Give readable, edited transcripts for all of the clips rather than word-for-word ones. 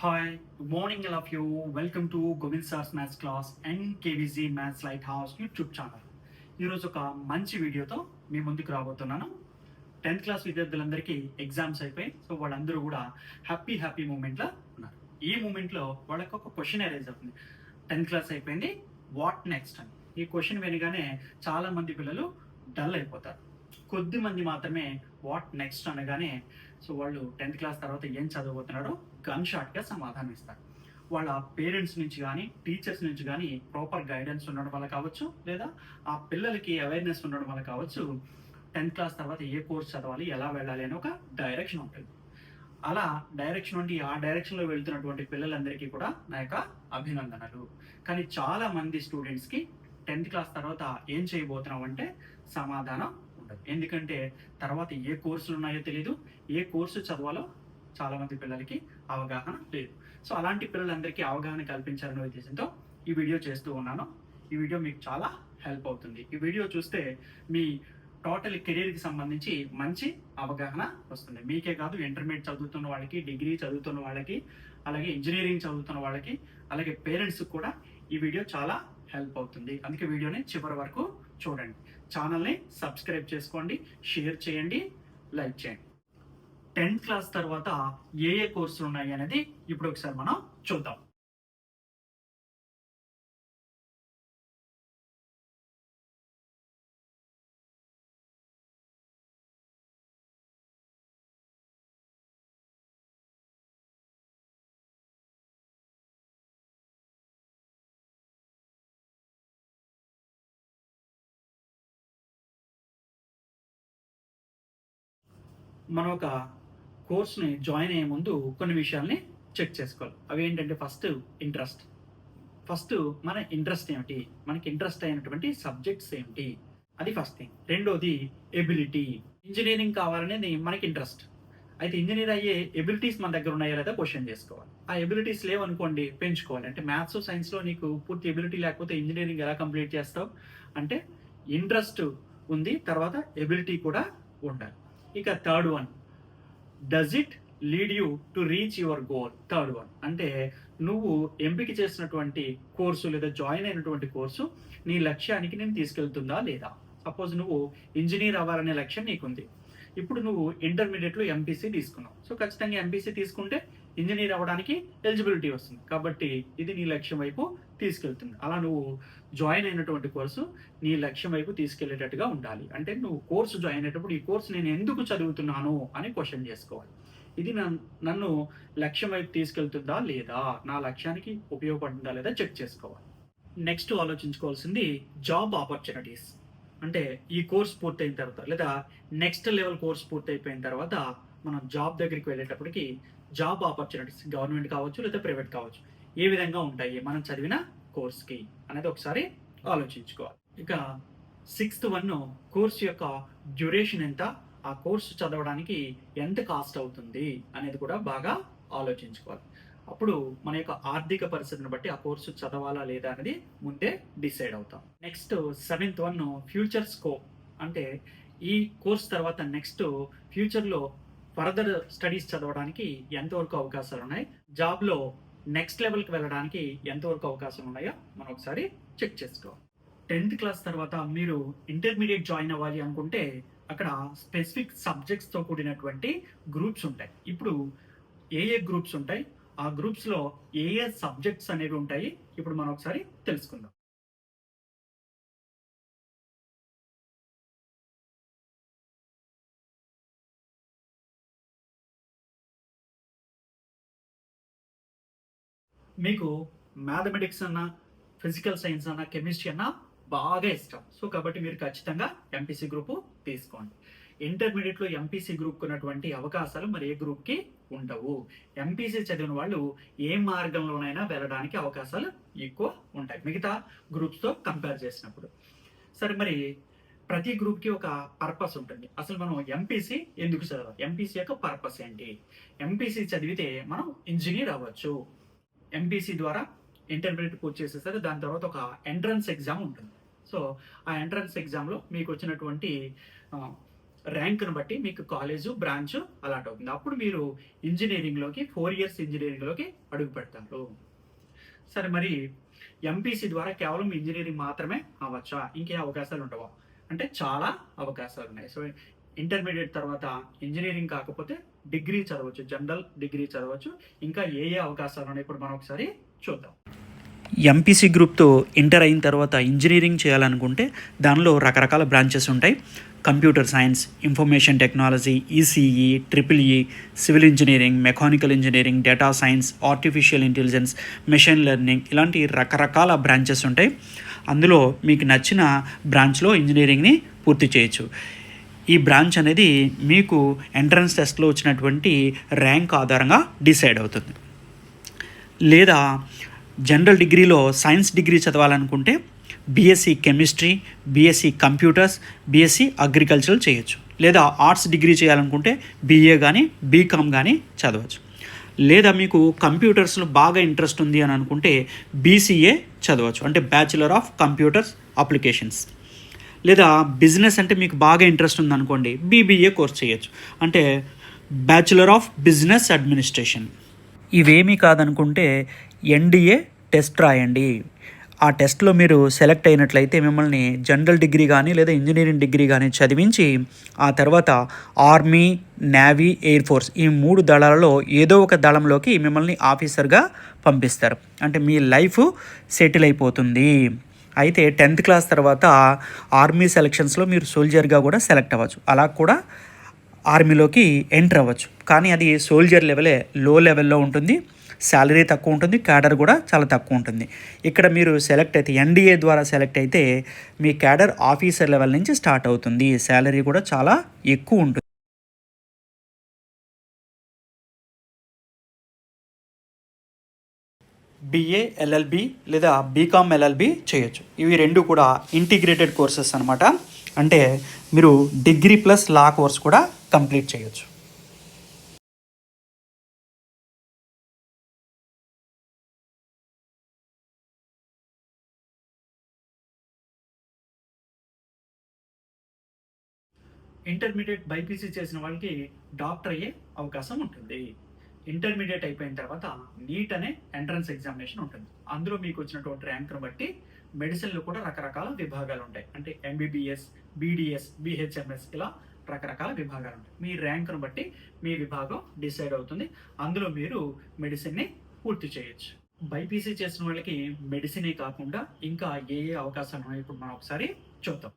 Hi, good morning, all of you. Welcome to Govind Sar's Maths class and KVZ Maths Lighthouse YouTube channel. ఈరోజు ఒక మంచి వీడియోతో మీ ముందుకు రాబోతున్నాను. 10th class విద్యార్థులందరికీ exams అయిపోయి సో వాళ్ళందరూ కూడా హ్యాపీ మూమెంట్లో ఉన్నారు. ఈ మూమెంట్లో వాళ్ళకి ఒక క్వశ్చన్ అరైజ్ అవుతుంది. 10th క్లాస్ అయిపోయింది, వాట్ నెక్స్ట్ అని. ఈ క్వశ్చన్ వినగానే చాలా మంది పిల్లలు డల్ అయిపోతారు. కొద్ది మంది మాత్రమే వాట్ నెక్స్ట్ అనగానే సో వాళ్ళు 10th క్లాస్ తర్వాత ఏం చదవబోతున్నారో గన్ షాట్గా సమాధానం ఇస్తారు. వాళ్ళ పేరెంట్స్ నుంచి కానీ టీచర్స్ నుంచి కానీ ప్రాపర్ గైడెన్స్ ఉండడం వల్ల కావచ్చు, లేదా ఆ పిల్లలకి అవేర్నెస్ ఉండడం వల్ల కావచ్చు, 10th క్లాస్ తర్వాత ఏ కోర్స్ చదవాలి, ఎలా వెళ్ళాలి అని ఒక డైరెక్షన్ ఉంటుంది. అలా డైరెక్షన్ నుండి ఆ డైరెక్షన్లో వెళ్తున్నటువంటి పిల్లలందరికీ కూడా నా యొక్క అభినందనలు. కానీ చాలా మంది స్టూడెంట్స్కి 10th క్లాస్ తర్వాత ఏం చేయబోతున్నాం అంటే సమాధానం ఉండదు. ఎందుకంటే తర్వాత ఏ కోర్సులు ఉన్నాయో తెలియదు, ఏ కోర్సు చదవాలో చాలామంది పిల్లలకి అవగాహన లేదు. సో అలాంటి పిల్లలందరికీ అవగాహన కల్పించాలనే ఉద్దేశంతో ఈ వీడియో చేస్తూ ఉన్నాను. ఈ వీడియో మీకు చాలా హెల్ప్ అవుతుంది. ఈ వీడియో చూస్తే మీ టోటల్ కెరీర్కి సంబంధించి మంచి అవగాహన వస్తుంది. మీకే కాదు, ఇంటర్మీడియట్ చదువుతున్న వాళ్ళకి, డిగ్రీ చదువుతున్న వాళ్ళకి, అలాగే ఇంజనీరింగ్ చదువుతున్న వాళ్ళకి, అలాగే పేరెంట్స్కి కూడా ఈ వీడియో చాలా హెల్ప్ అవుతుంది. అందుకే వీడియోని చివరి వరకు చూడండి. ఛానల్ని సబ్స్క్రైబ్ చేసుకోండి, షేర్ చేయండి, లైక్ చేయండి. 10th క్లాస్ తర్వాత ఏ కోర్సులు ఉన్నాయి అనేది ఇప్పుడు ఒకసారి మనం చూద్దాం. మనం ఒక కోర్స్ని జాయిన్ అయ్యే ముందు కొన్ని విషయాల్ని చెక్ చేసుకోవాలి. అవి ఏంటంటే ఫస్ట్ మన ఇంట్రెస్ట్ ఏమిటి, మనకి ఇంట్రెస్ట్ అయినటువంటి సబ్జెక్ట్స్ ఏమిటి, అది ఫస్ట్ థింగ్. రెండోది ఎబిలిటీ. ఇంజనీరింగ్ కావాలనేది మనకి ఇంట్రెస్ట్, అయితే ఇంజనీర్ అయ్యే ఎబిలిటీస్ మన దగ్గర ఉన్నాయో లేదా క్వశ్చన్ చేసుకోవాలి. ఆ ఎబిలిటీస్ లేవనుకోండి, పెంచుకోవాలి. అంటే మ్యాథ్స్ సైన్స్లో నీకు పూర్తి ఎబిలిటీ లేకపోతే ఇంజనీరింగ్ ఎలా కంప్లీట్ చేస్తావు అంటే ఇంట్రెస్ట్ ఉంది, తర్వాత ఎబిలిటీ కూడా ఉండాలి. ఇక third one, does it lead you to reach your goal. Third one అంటే నువ్వు ఎంపిక చేసినటువంటి కోర్సు లేదా జాయిన్ అయినటువంటి కోర్సు నీ లక్ష్యానికి నేను తీసుకెళ్తుందా లేదా. సపోజ్ నువ్వు ఇంజనీర్ అవ్వాలనే లక్ష్యం నీకుంది. ఇప్పుడు నువ్వు ఇంటర్మీడియట్లో ఎంపీసీ తీసుకున్నావు. సో ఖచ్చితంగా ఎంపీసీ తీసుకుంటే ఇంజనీర్ అవ్వడానికి ఎలిజిబిలిటీ వస్తుంది. కాబట్టి ఇది నీ లక్ష్యం వైపు తీసుకెళ్తుంది. అలా నువ్వు జాయిన్ అయినటువంటి కోర్సు నీ లక్ష్యం వైపు తీసుకెళ్లేటట్టుగా ఉండాలి. అంటే నువ్వు కోర్సు జాయిన్ అయ్యేటప్పుడు ఈ కోర్సు నేను ఎందుకు చదువుతున్నాను అని క్వశ్చన్ చేసుకోవాలి. ఇది నన్ను లక్ష్యం వైపు తీసుకెళ్తుందా లేదా, నా లక్ష్యానికి ఉపయోగపడుతుందా లేదా చెక్ చేసుకోవాలి. నెక్స్ట్ ఆలోచించుకోవాల్సింది జాబ్ ఆపర్చునిటీస్. అంటే ఈ కోర్స్ పూర్తయిన తర్వాత లేదా నెక్స్ట్ లెవెల్ కోర్స్ పూర్తయిపోయిన తర్వాత మనం జాబ్ దగ్గరికి వెళ్ళేటప్పటికి జాబ్ ఆపర్చునిటీస్ గవర్నమెంట్ కావచ్చు లేదా ప్రైవేట్ కావచ్చు ఏ విధంగా ఉంటాయి మనం చదివిన కోర్స్కి అనేది ఒకసారి ఆలోచించుకోవాలి. ఇక 6th వన్, కోర్సు యొక్క డ్యూరేషన్ ఎంత, ఆ కోర్సు చదవడానికి ఎంత కాస్ట్ అవుతుంది అనేది కూడా బాగా ఆలోచించుకోవాలి. అప్పుడు మన యొక్క ఆర్థిక పరిస్థితిని బట్టి ఆ కోర్సు చదవాలా లేదా అనేది ముందే డిసైడ్ అవుతాం. Next 7th one, future scope. అంటే ఈ కోర్స్ తర్వాత నెక్స్ట్ ఫ్యూచర్లో ఫర్దర్ స్టడీస్ చదవడానికి ఎంతవరకు అవకాశాలు ఉన్నాయి, జాబ్లో నెక్స్ట్ లెవెల్కి వెళ్ళడానికి ఎంతవరకు అవకాశం ఉన్నాయో మనం ఒకసారి చెక్ చేసుకోవాలి. 10th క్లాస్ తర్వాత మీరు ఇంటర్మీడియట్ జాయిన్ అవ్వాలి అనుకుంటే అక్కడ స్పెసిఫిక్ సబ్జెక్ట్స్తో కూడినటువంటి గ్రూప్స్ ఉంటాయి. ఇప్పుడు ఏ గ్రూప్స్ ఉంటాయి, ఆ గ్రూప్స్లో ఏ సబ్జెక్ట్స్ అనేవి ఉంటాయి ఇప్పుడు మనం ఒకసారి తెలుసుకుందాం. మీకు మ్యాథమెటిక్స్ అన్నా, ఫిజికల్ సైన్స్ అన్నా, కెమిస్ట్రీ అన్నా బాగా ఇష్టం. సో కాబట్టి మీరు ఖచ్చితంగా ఎంపీసీ గ్రూపు తీసుకోండి. ఇంటర్మీడియట్లో ఎంపీసీ గ్రూప్ ఉన్నటువంటి అవకాశాలు మరి ఏ గ్రూప్కి ఉండవు. ఎంపీసీ చదివిన వాళ్ళు ఏ మార్గంలోనైనా వెళ్ళడానికి అవకాశాలు ఎక్కువ ఉంటాయి మిగతా గ్రూప్స్తో కంపేర్ చేసినప్పుడు. సరే, మరి ప్రతి గ్రూప్కి ఒక పర్పస్ ఉంటుంది. అసలు మనం ఎంపీసీ ఎందుకు చదవాలి, ఎంపీసీ యొక్క పర్పస్ ఏంటి? ఎంపీసీ చదివితే మనం ఇంజనీర్ అవ్వచ్చు. ఎంపీసీ ద్వారా ఇంటర్మీడియట్ పూర్తి చేసేసరికి దాని తర్వాత ఒక ఎంట్రన్స్ ఎగ్జామ్ ఉంటుంది. సో ఆ ఎంట్రన్స్ ఎగ్జామ్లో మీకు వచ్చినటువంటి ర్యాంక్‌ని బట్టి మీకు కాలేజు, బ్రాంచ్ అలాట్ అవుతుంది. అప్పుడు మీరు ఇంజినీరింగ్‌లోకి 4 ఇయర్స్ ఇంజినీరింగ్‌లోకి అడుగు పెడతారు. సరే మరి ఎంపీసీ ద్వారా కేవలం ఇంజినీరింగ్ మాత్రమే అవ్వచ్చా? ఇంకే అవకాశాలు ఉండవా? అంటే చాలా అవకాశాలున్నాయి. సో, ఇంటర్మీడియేట్ తర్వాత ఇంజినీరింగ్ కాకపోతే డిగ్రీ చదవచ్చు. జనరల్ డిగ్రీ చదవచ్చు. ఇంకా ఏ ఏ అవకాశాలున్నాయి ఇప్పుడు మనం ఒకసారి చూద్దాం. ఎంపీసీ గ్రూప్‌తో ఇంటర్ అయిన తర్వాత ఇంజినీరింగ్ చేయాలనుకుంటే దానిలో రకరకాల బ్రాంచెస్ ఉంటాయి. Computer science, information technology, ECE, triple civil engineering, mechanical engineering, data science, artificial intelligence, machine learning ఇలాంటి రకరకాల బ్రాంచెస్ ఉంటాయి. అందులో మీకు నచ్చిన బ్రాంచ్లో ఇంజనీరింగ్ని పూర్తి చేయొచ్చు. ఈ బ్రాంచ్ అనేది మీకు ఎంట్రన్స్ టెస్ట్లో వచ్చినటువంటి ర్యాంక్ ఆధారంగా డిసైడ్ అవుతుంది. లేదా జనరల్ డిగ్రీలో సైన్స్ డిగ్రీ చదవాలనుకుంటే BSc chemistry, BSc computers, BSc agricultural చేయొచ్చు. లేదా ఆర్ట్స్ డిగ్రీ చేయాలనుకుంటే బీఏ కానీ బీకామ్ కానీ చదవచ్చు. లేదా మీకు కంప్యూటర్స్లో బాగా ఇంట్రెస్ట్ ఉంది అని అనుకుంటే బీసీఏ చదవచ్చు, అంటే బ్యాచిలర్ ఆఫ్ కంప్యూటర్స్ అప్లికేషన్స్. లేదా బిజినెస్ అంటే మీకు బాగా ఇంట్రెస్ట్ ఉందనుకోండి బీబీఏ కోర్స్ చేయొచ్చు, అంటే బ్యాచిలర్ ఆఫ్ బిజినెస్ అడ్మినిస్ట్రేషన్. ఇవేమీ కాదనుకుంటే ఎన్డీఏ టెస్ట్ రాయండి. ఆ టెస్ట్లో మీరు సెలెక్ట్ అయినట్లయితే మిమ్మల్ని జనరల్ డిగ్రీ కానీ లేదా ఇంజనీరింగ్ డిగ్రీ కానీ చదివించి ఆ తర్వాత ఆర్మీ, నేవీ, ఎయిర్ ఫోర్స్ ఈ 3 దళాలలో ఏదో ఒక దళంలోకి మిమ్మల్ని ఆఫీసర్గా పంపిస్తారు. అంటే మీ లైఫ్ సెటిల్ అయిపోతుంది. అయితే 10th క్లాస్ తర్వాత ఆర్మీ సెలక్షన్స్లో మీరు సోల్జర్గా కూడా సెలెక్ట్ అవ్వచ్చు. అలా కూడా ఆర్మీలోకి ఎంటర్ అవ్వచ్చు. కానీ అది సోల్జర్ లెవెలే, లో లెవెల్లో ఉంటుంది. శాలరీ తక్కువ ఉంటుంది, క్యాడర్ కూడా చాలా తక్కువ ఉంటుంది. ఇక్కడ మీరు సెలెక్ట్ అయితే ఎన్డీఏ ద్వారా సెలెక్ట్ అయితే మీ క్యాడర్ ఆఫీసర్ లెవెల్ నుంచి స్టార్ట్ అవుతుంది. శాలరీ కూడా చాలా ఎక్కువ ఉంటుంది. బీఏ ఎల్ఎల్బి లేదా బీకామ్ ఎల్ఎల్బి చేయొచ్చు. ఇవి రెండు కూడా ఇంటిగ్రేటెడ్ కోర్సెస్ అనమాట. అంటే మీరు డిగ్రీ ప్లస్ లా కోర్స్ కూడా కంప్లీట్ చేయొచ్చు. ఇంటర్మీడియట్ బైపీసీ చేసిన వాళ్ళకి డాక్టర్ అయ్యే అవకాశం ఉంటుంది. ఇంటర్మీడియట్ అయిపోయిన తర్వాత నీట్ అనే ఎంట్రన్స్ ఎగ్జామినేషన్ ఉంటుంది. అందులో మీకు వచ్చినటువంటి ర్యాంక్ను బట్టి మెడిసిన్లో కూడా రకరకాల విభాగాలు ఉంటాయి. అంటే ఎంబీబీఎస్, బీడీఎస్, బీహెచ్ఎంఎస్ ఇలా రకరకాల విభాగాలు ఉంటాయి. మీ ర్యాంక్ను బట్టి మీ విభాగం డిసైడ్ అవుతుంది. అందులో మీరు మెడిసిన్ని పూర్తి చేయొచ్చు. బైపీసీ చేసిన వాళ్ళకి మెడిసినే కాకుండా ఇంకా ఏ ఏ అవకాశాలు ఉన్నాయో ఇప్పుడు మనం ఒకసారి చూద్దాం.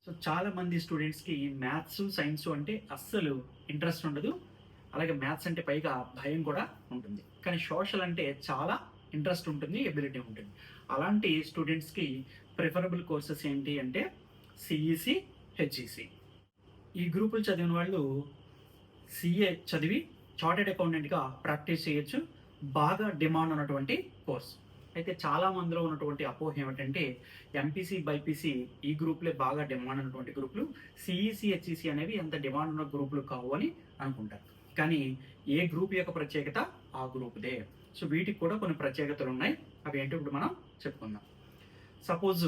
సో చాలా మంది స్టూడెంట్స్‌కి మ్యాథ్స్, సైన్స్ అంటే అస్సలు ఇంట్రెస్ట్ ఉండదు. అలాగే మ్యాథ్స్ అంటే పైగా భయం కూడా ఉంటుంది. కానీ సోషల్ అంటే చాలా ఇంట్రెస్ట్ ఉంటుంది, ఎబిలిటీ ఉంటుంది. అలాంటి స్టూడెంట్స్‌కి ప్రిఫరబుల్ కోర్సెస్ ఏంటి అంటే సీఈసీ, హెచ్ఈసీ. ఈ గ్రూపులు చదివిన వాళ్ళు సీఏ చదివి చార్టెడ్ అకౌంటెంట్‌గా ప్రాక్టీస్ చేయొచ్చు. బాగా డిమాండ్ ఉన్నటువంటి కోర్స్. అయితే చాలా మందిలో ఉన్నటువంటి అపోహ ఏమిటంటే ఎంపీసీ, బైపీసీ ఈ గ్రూప్‌లే బాగా డిమాండ్ ఉన్నటువంటి గ్రూప్‌లు. సీఈసీ, హెచ్ఈసీ అనేవి అంత డిమాండ్ ఉన్న గ్రూప్‌లు కావు అని అనుకుంటారు. కానీ ఏ గ్రూప్ యొక్క ప్రత్యేకత ఆ గ్రూప్‌దే. సో వీటికి కూడా కొన్ని ప్రత్యేకతలు ఉన్నాయి. అవి ఏంటో ఇప్పుడు మనం చెప్పుకుందాం. సపోజ్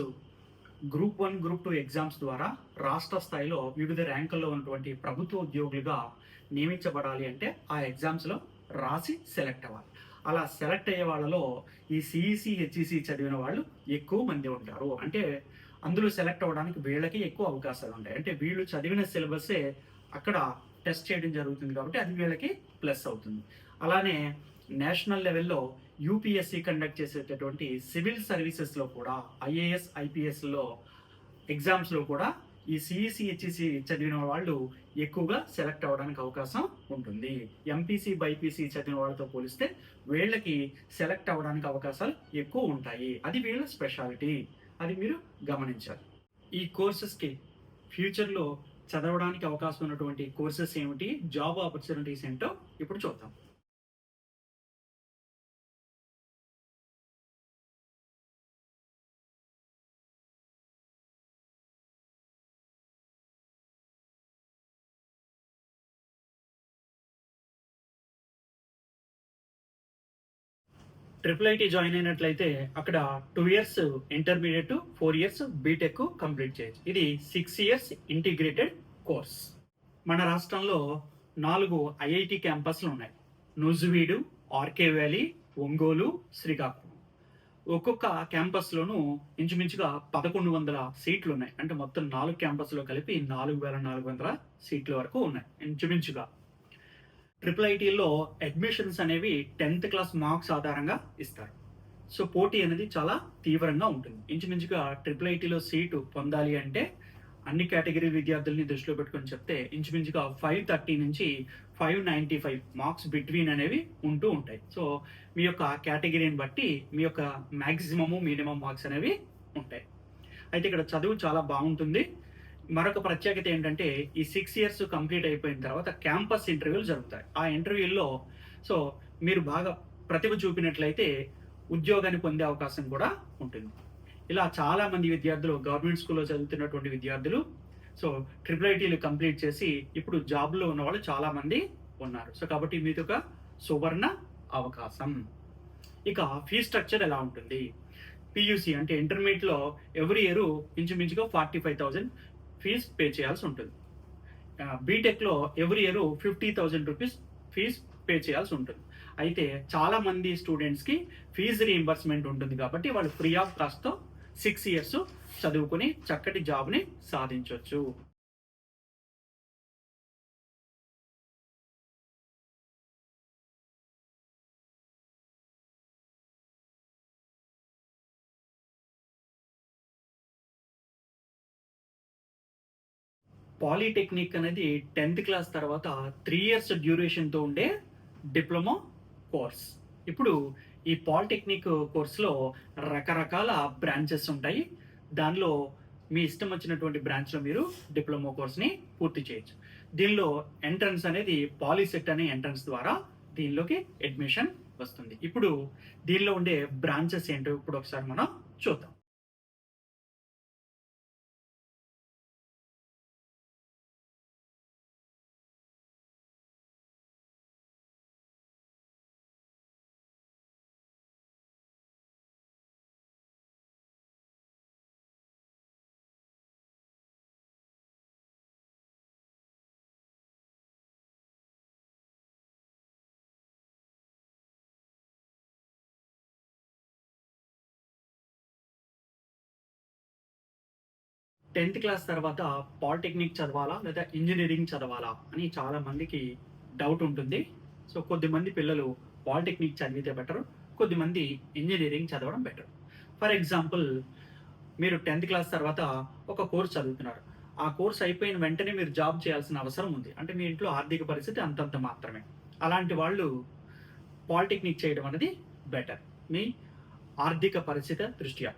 గ్రూప్ 1, గ్రూప్ 2 ఎగ్జామ్స్ ద్వారా రాష్ట్ర స్థాయిలో వివిధ ర్యాంకుల్లో ఉన్నటువంటి ప్రభుత్వ ఉద్యోగులుగా నియమించబడాలి అంటే ఆ ఎగ్జామ్స్‌లో రాసి సెలెక్ట్ అవ్వాలి. అలా సెలెక్ట్ అయ్యే వాళ్ళలో ఈ సీఈసీ, హెచ్ఈసీ చదివిన వాళ్ళు ఎక్కువ మంది ఉంటారు. అంటే అందులో సెలెక్ట్ అవ్వడానికి వీళ్ళకి ఎక్కువ అవకాశాలు ఉంటాయి. అంటే వీళ్ళు చదివిన సిలబస్సే అక్కడ టెస్ట్ చేయడం జరుగుతుంది కాబట్టి అది వీళ్ళకి ప్లస్ అవుతుంది. అలానే నేషనల్ లెవెల్లో యూపీఎస్సీ కండక్ట్ చేసేటటువంటి సివిల్ సర్వీసెస్లో కూడా ఐఏఎస్, ఐపీఎస్లో ఎగ్జామ్స్లో కూడా ఈ సిఈసి, హెచ్ఈసి చదివిన వాళ్ళు ఎక్కువగా సెలెక్ట్ అవ్వడానికి అవకాశం ఉంటుంది. ఎంపీసీ, బైపీసీ చదివిన వాళ్ళతో పోలిస్తే వీళ్ళకి సెలెక్ట్ అవ్వడానికి అవకాశాలు ఎక్కువ ఉంటాయి. అది వీళ్ళ స్పెషాలిటీ. అది మీరు గమనించాలి. ఈ కోర్సెస్కి ఫ్యూచర్లో చదవడానికి అవకాశం ఉన్నటువంటి కోర్సెస్ ఏమిటి, జాబ్ ఆపర్చునిటీస్ ఏంటో ఇప్పుడు చూద్దాం. ట్రిపుల్ ఐటీ జాయిన్ అయినట్లయితే అక్కడ 2 years intermediate, 4 years BTech complete చేయొచ్చు. ఇది 6 ఇయర్స్ ఇంటిగ్రేటెడ్ కోర్స్. మన రాష్ట్రంలో 4 ఐఐటి క్యాంపస్లు ఉన్నాయి. నూజివీడు, ఆర్కే వ్యాలీ, ఒంగోలు, శ్రీకాకుళం. ఒక్కొక్క క్యాంపస్లోనూ ఇంచుమించుగా 1100 సీట్లు ఉన్నాయి. అంటే మొత్తం 4 క్యాంపస్లో కలిపి 4400 సీట్ల వరకు ఉన్నాయి ఇంచుమించుగా. ట్రిపుల్ ఐటీలో అడ్మిషన్స్ అనేవి 10th క్లాస్ మార్క్స్ ఆధారంగా ఇస్తారు. సో పోటీ అనేది చాలా తీవ్రంగా ఉంటుంది. ఇంచుమించుగా ట్రిపుల్ ఐటీలో సీటు పొందాలి అంటే అన్ని కేటగిరీ విద్యార్థుల్ని దృష్టిలో పెట్టుకొని చెప్తే ఇంచుమించుగా 530 నుంచి 595 మార్క్స్ బిట్వీన్ అనేవి ఉంటూ ఉంటాయి. సో మీ యొక్క కేటగిరీని బట్టి మీ యొక్క మ్యాక్సిమము మినిమం మార్క్స్ అనేవి ఉంటాయి. అయితే ఇక్కడ చదువు చాలా బాగుంటుంది. మరొక ప్రత్యేకత ఏంటంటే ఈ 6 ఇయర్స్ కంప్లీట్ అయిపోయిన తర్వాత క్యాంపస్ ఇంటర్వ్యూలు జరుగుతాయి. ఆ ఇంటర్వ్యూల్లో సో మీరు బాగా ప్రతిభ చూపినట్లయితే ఉద్యోగాన్ని పొందే అవకాశం కూడా ఉంటుంది. ఇలా చాలా మంది విద్యార్థులు గవర్నమెంట్ స్కూల్లో చదువుతున్నటువంటి విద్యార్థులు సో ట్రిపుల్ ఐటీలు కంప్లీట్ చేసి ఇప్పుడు జాబ్లో ఉన్న వాళ్ళు చాలా మంది ఉన్నారు. సో కాబట్టి మీది ఒక సువర్ణ అవకాశం. ఇక ఫీ స్ట్రక్చర్ ఎలా ఉంటుంది? పియూసి అంటే ఇంటర్మీడియట్లో ఎవ్రీ ఇయర్ ఇంచుమించుగా 45,000 ఫీజ్ పే చేయాల్సి ఉంటుంది. బీటెక్లో every year 50,000 rupees fees pay చేయాల్సి ఉంటుంది. అయితే చాలా మంది స్టూడెంట్స్కి ఫీజు రీయింబర్స్మెంట్ ఉంటుంది కాబట్టి వాళ్ళు ఫ్రీ ఆఫ్ కాస్ట్తో 6 ఇయర్స్ చదువుకుని చక్కటి జాబ్ని సాధించవచ్చు. పాలిటెక్నిక్ అనేది 10th క్లాస్ తర్వాత 3 ఇయర్స్ డ్యూరేషన్తో ఉండే డిప్లొమా కోర్స్. ఇప్పుడు ఈ పాలిటెక్నిక్ కోర్సులో రకరకాల బ్రాంచెస్ ఉంటాయి. దానిలో మీ ఇష్టం వచ్చినటువంటి బ్రాంచ్లో మీరు డిప్లొమా కోర్స్ని పూర్తి చేయొచ్చు. దీనిలో ఎంట్రన్స్ అనేది పాలిసెట్ అనే ఎంట్రన్స్ ద్వారా దీనిలోకి అడ్మిషన్ వస్తుంది. ఇప్పుడు దీనిలో ఉండే బ్రాంచెస్ ఏంటో ఇప్పుడు ఒకసారి మనం చూద్దాం. టెన్త్ క్లాస్ తర్వాత పాలిటెక్నిక్ చదవాలా లేదా ఇంజనీరింగ్ చదవాలా అని చాలా మందికి డౌట్ ఉంటుంది. సో కొద్దిమంది పిల్లలు పాలిటెక్నిక్ చదివితే బెటర్, కొద్దిమంది ఇంజనీరింగ్ చదవడం బెటర్. ఫర్ ఎగ్జాంపుల్ మీరు 10th క్లాస్ తర్వాత ఒక కోర్స్ చదువుతున్నారు. ఆ కోర్స్ అయిపోయిన వెంటనే మీరు జాబ్ చేయాల్సిన అవసరం ఉంది. అంటే మీ ఇంట్లో ఆర్థిక పరిస్థితి అంతంత మాత్రమే. అలాంటి వాళ్ళు పాలిటెక్నిక్ చేయడం అనేది బెటర్ మీ ఆర్థిక పరిస్థితి దృష్ట్యా.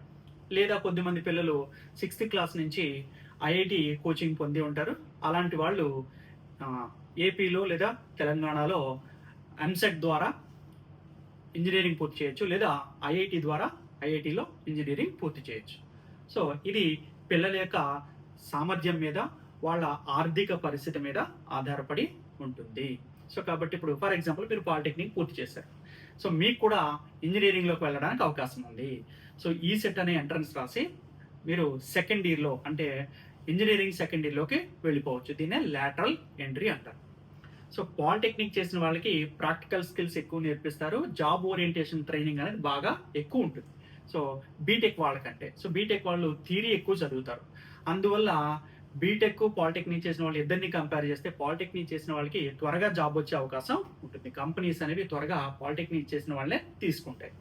లేదా కొద్దిమంది పిల్లలు 6th క్లాస్ నుంచి ఐఐటి కోచింగ్ పొంది ఉంటారు. అలాంటి వాళ్ళు ఏపీలో లేదా తెలంగాణలో ఎంసెట్ ద్వారా ఇంజనీరింగ్ పూర్తి చేయొచ్చు, లేదా ఐఐటి ద్వారా ఐఐటిలో ఇంజనీరింగ్ పూర్తి చేయొచ్చు. సో ఇది పిల్లల యొక్క సామర్థ్యం మీద, వాళ్ళ ఆర్థిక పరిస్థితి మీద ఆధారపడి ఉంటుంది. సో కాబట్టి ఇప్పుడు ఫర్ ఎగ్జాంపుల్ మీరు పాలిటెక్నిక్ పూర్తి చేశారు. సో మీకు కూడా ఇంజనీరింగ్లోకి వెళ్ళడానికి అవకాశం ఉంది. సో ఈ సెట్ అనే ఎంట్రన్స్ రాసి మీరు సెకండ్ ఇయర్లో అంటే ఇంజనీరింగ్ సెకండ్ ఇయర్లోకి వెళ్ళిపోవచ్చు. దీన్నే లాటరల్ ఎంట్రీ అంటారు. సో పాలిటెక్నిక్ చేసిన వాళ్ళకి ప్రాక్టికల్ స్కిల్స్ ఎక్కువ నేర్పిస్తారు. జాబ్ ఓరియంటేషన్ ట్రైనింగ్ అనేది బాగా ఎక్కువ ఉంటుంది. సో బీటెక్ వాళ్ళకంటే సో బీటెక్ వాళ్ళు థియరీ ఎక్కువ చదువుతారు. అందువల్ల బీటెక్ పాలిటెక్నిక్ చేసిన వాళ్ళు ఇద్దరిని కంపేర్ చేస్తే పాలిటెక్నిక్ చేసిన వాళ్ళకి త్వరగా జాబ్ వచ్చే అవకాశం ఉంటుంది. కంపెనీస్ అనేవి త్వరగా పాలిటెక్నిక్ చేసిన వాళ్ళే తీసుకుంటాయి.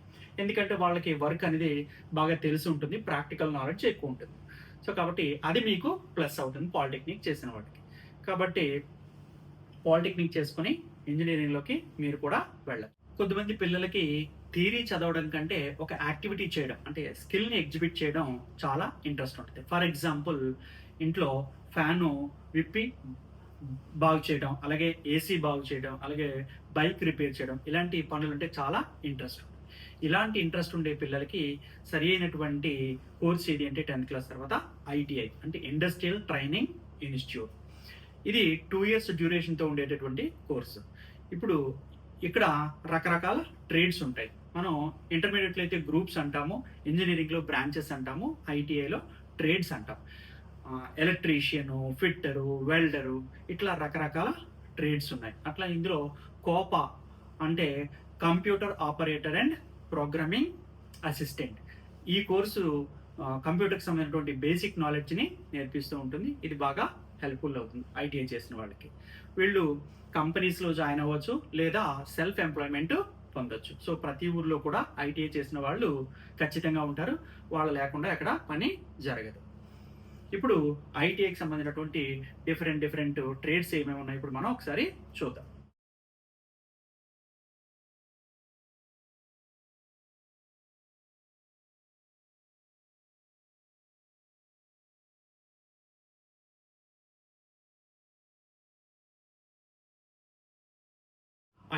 ఎందుకంటే వాళ్ళకి వర్క్ అనేది బాగా తెలిసి ఉంటుంది, ప్రాక్టికల్ నాలెడ్జ్ ఎక్కువ ఉంటుంది. సో కాబట్టి అది మీకు ప్లస్ అవుతుంది పాలిటెక్నిక్ చేసిన వాళ్ళకి. కాబట్టి పాలిటెక్నిక్ చేసుకుని ఇంజనీరింగ్లోకి మీరు కూడా వెళ్ళచ్చు. కొద్దిమంది పిల్లలకి థియరీ చదవడం కంటే ఒక యాక్టివిటీ చేయడం అంటే స్కిల్ని ఎగ్జిబిట్ చేయడం చాలా ఇంట్రెస్ట్ ఉంటుంది. ఫర్ ఎగ్జాంపుల్ ఇంట్లో ఫ్యాను విప్పి బాగు చేయడం, అలాగే ఏసీ బాగు చేయడం, అలాగే బైక్ రిపేర్ చేయడం, ఇలాంటి పనులు అంటే చాలా ఇంట్రెస్ట్ ఉంటుంది. ఇలాంటి ఇంట్రెస్ట్ ఉండే పిల్లలకి సరి అయినటువంటి కోర్స్ ఏది అంటే 10th క్లాస్ తర్వాత ఐటీఐ అంటే ఇండస్ట్రియల్ ట్రైనింగ్ ఇన్స్టిట్యూట్. ఇది 2 ఇయర్స్ డ్యూరేషన్తో ఉండేటటువంటి కోర్సు. ఇప్పుడు ఇక్కడ రకరకాల ట్రేడ్స్ ఉంటాయి. మనం ఇంటర్మీడియట్లో అయితే గ్రూప్స్ అంటాము, ఇంజినీరింగ్‌లో బ్రాంచెస్ అంటాము, ఐటీఐలో ట్రేడ్స్ అంటాం. ఎలక్ట్రీషియను, ఫిట్టరు, వెల్డరు ఇట్లా రకరకాల ట్రేడ్స్ ఉన్నాయి. అట్లా ఇందులో కోపా అంటే computer operator and programming assistant. ఈ కోర్సు కంప్యూటర్కి సంబంధించినటువంటి బేసిక్ నాలెడ్జ్ని నేర్పిస్తూ ఉంటుంది. ఇది బాగా హెల్ప్ఫుల్ అవుతుంది ఐటీఐ చేసిన వాళ్ళకి. వీళ్ళు కంపెనీస్లో జాయిన్ అవ్వచ్చు లేదా సెల్ఫ్ ఎంప్లాయ్మెంట్ పొందొచ్చు. సో ప్రతి ఊర్లో కూడా ఐటీఐ చేసిన వాళ్ళు ఖచ్చితంగా ఉంటారు. వాళ్ళు లేకుండా ఎక్కడ పని జరగదు. ఇప్పుడు ఐటీఐకి సంబంధించినటువంటి డిఫరెంట్ ట్రేడ్స్ ఏమేమి ఉన్నాయి ఇప్పుడు మనం ఒకసారి చూద్దాం.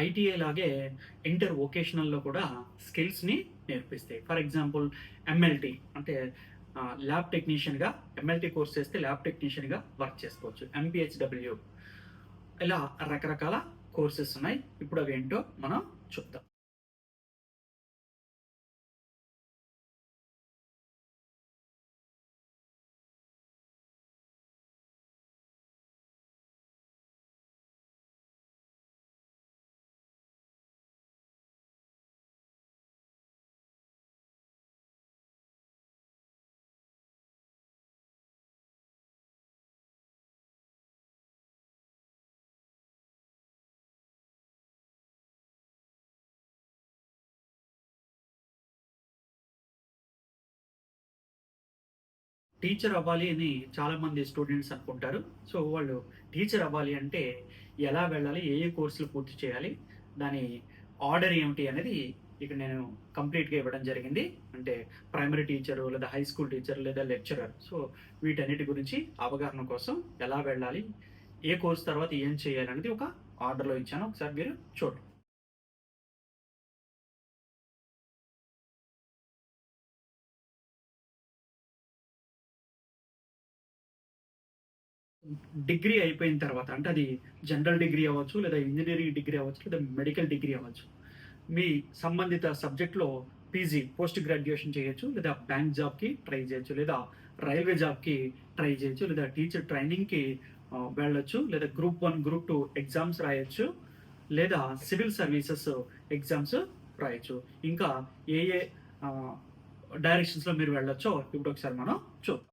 ఐటీఐ లాగే ఇంటర్ వొకేషనల్‌లో కూడా స్కిల్స్‌ని నేర్పిస్తాయి. ఫర్ ఎగ్జాంపుల్ ఎంఎల్టీ అంటే ల్యాబ్ టెక్నీషియన్‌గా ఎంఎల్టీ కోర్స్ చేస్తే ల్యాబ్ టెక్నీషియన్‌గా వర్క్ చేసుకోవచ్చు. ఎంపీహెచ్‌డబ్ల్యూ ఇలా రకరకాల కోర్సెస్ ఉన్నాయి. ఇప్పుడు అవి ఏంటో మనం చూద్దాం. టీచర్ అవ్వాలి అని చాలామంది స్టూడెంట్స్ అనుకుంటారు. సో, వాళ్ళు టీచర్ అవ్వాలి అంటే ఎలా వెళ్ళాలి? ఏ ఏ కోర్సులు పూర్తి చేయాలి? దాని ఆర్డర్ ఏమిటి అనేది ఇక్కడ నేను కంప్లీట్‌గా ఇవ్వడం జరిగింది. అంటే ప్రైమరీ టీచరు లేదా హై స్కూల్ టీచర్ లేదా లెక్చరర్. సో, వీటన్నిటి గురించి అవగాహన కోసం ఎలా వెళ్ళాలి? ఏ కోర్స్ తర్వాత ఏం చేయాలనేది ఒక ఆర్డర్‌లో ఇచ్చాను. ఒకసారి మీరు చూడండి. డిగ్రీ అయిపోయిన తర్వాత అంటే అది జనరల్ డిగ్రీ అవ్వచ్చు, లేదా ఇంజినీరింగ్ డిగ్రీ అవ్వచ్చు, లేదా మెడికల్ డిగ్రీ అవ్వచ్చు. మీ సంబంధిత సబ్జెక్ట్‌లో పీజీ పోస్ట్ గ్రాడ్యుయేషన్ చేయొచ్చు, లేదా బ్యాంక్ జాబ్‌కి ట్రై చేయొచ్చు, లేదా రైల్వే జాబ్‌కి ట్రై చేయొచ్చు, లేదా టీచర్ ట్రైనింగ్‌కి వెళ్ళొచ్చు, లేదా గ్రూప్ 1, గ్రూప్ 2 ఎగ్జామ్స్ రాయొచ్చు, లేదా సివిల్ సర్వీసెస్ ఎగ్జామ్స్ రాయొచ్చు. ఇంకా ఏ ఏ ఆహ్, డైరెక్షన్స్‌లో మీరు వెళ్ళొచ్చో ఇప్పుడు ఒకసారి మనం చూద్దాం.